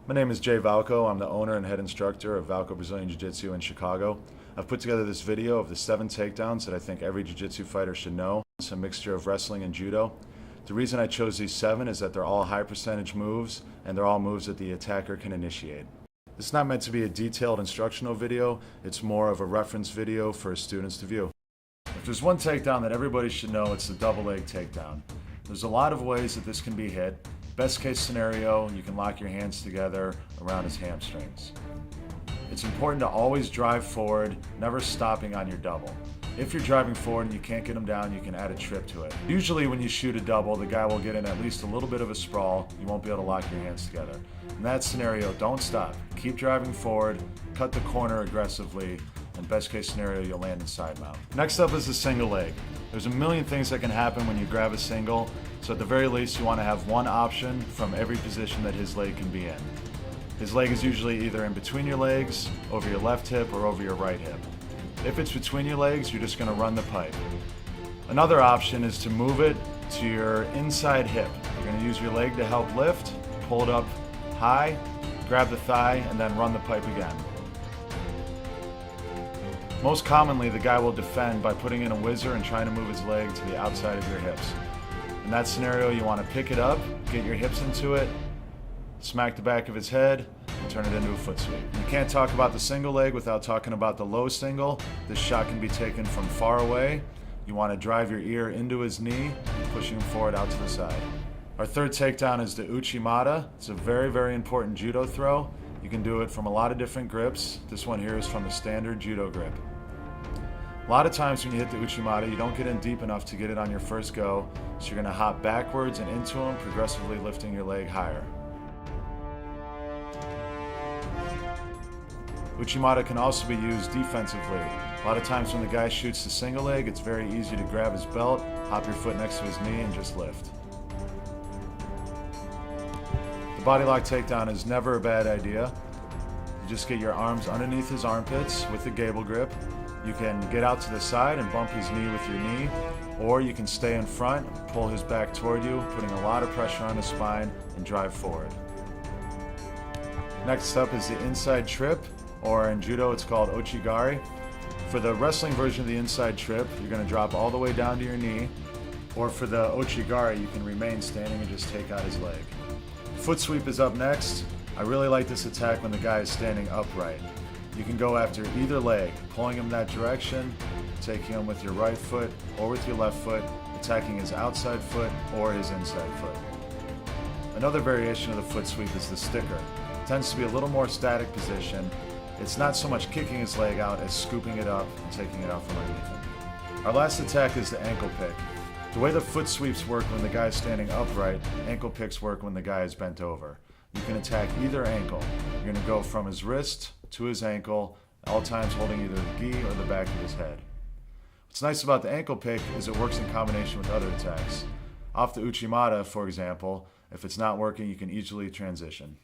My name is Jay Valco. I'm the owner and head instructor of Valco Brazilian Jiu-Jitsu in Chicago. I've put together this video of the 7 takedowns that I think every jiu-jitsu fighter should know. It's a mixture of wrestling and judo. The reason I chose these 7 is that they're all high percentage moves and they're all moves that the attacker can initiate. It's not meant to be a detailed instructional video, it's more of a reference video for students to view. If there's one takedown that everybody should know, it's the double leg takedown. There's a lot of ways that this can be hit. Best case scenario, you can lock your hands together around his hamstrings. It's important to always drive forward, never stopping on your double. If you're driving forward and you can't get him down, you can add a trip to it. Usually when you shoot a double, the guy will get in at least a little bit of a sprawl. You won't be able to lock your hands together. In that scenario, don't stop. Keep driving forward, cut the corner aggressively, and best case scenario, you'll land in side mount. Next up is the single leg. There's a million things that can happen when you grab a single, so at the very least you want to have one option from every position that his leg can be in. His leg is usually either in between your legs, over your left hip, or over your right hip. If it's between your legs, you're just going to run the pipe. Another option is to move it to your inside hip. You're going to use your leg to help lift, pull it up high, grab the thigh, and then run the pipe again. Most commonly, the guy will defend by putting in a whizzer and trying to move his leg to the outside of your hips. In that scenario, you want to pick it up, get your hips into it, smack the back of his head, and turn it into a foot sweep. You can't talk about the single leg without talking about the low single. This shot can be taken from far away. You want to drive your ear into his knee, pushing him forward out to the side. Our third takedown is the uchimata. It's a very, very important judo throw. You can do it from a lot of different grips. This one here is from the standard judo grip. A lot of times when you hit the uchimata, you don't get in deep enough to get it on your first go, so you're going to hop backwards and into him, progressively lifting your leg higher. Uchimata can also be used defensively. A lot of times when the guy shoots the single leg, it's very easy to grab his belt, hop your foot next to his knee, and just lift. The body lock takedown is never a bad idea. You just get your arms underneath his armpits with the gable grip. You can get out to the side and bump his knee with your knee, or you can stay in front, pull his back toward you, putting a lot of pressure on his spine, and drive forward. Next up is the inside trip, or in judo it's called ochigari. For the wrestling version of the inside trip, you're going to drop all the way down to your knee, or for the ochigari, you can remain standing and just take out his leg. Foot sweep is up next. I really like this attack when the guy is standing upright. You can go after either leg, pulling him that direction, taking him with your right foot or with your left foot, attacking his outside foot or his inside foot. Another variation of the foot sweep is the sticker. It tends to be a little more static position. It's not so much kicking his leg out as scooping it up and taking it out from underneath him. Our last attack is the ankle pick. The way the foot sweeps work when the guy is standing upright, ankle picks work when the guy is bent over. You can attack either ankle. You're going to go from his wrist to his ankle, all times holding either the gi or the back of his head. What's nice about the ankle pick is it works in combination with other attacks. Off the uchimata, for example, if it's not working, you can easily transition.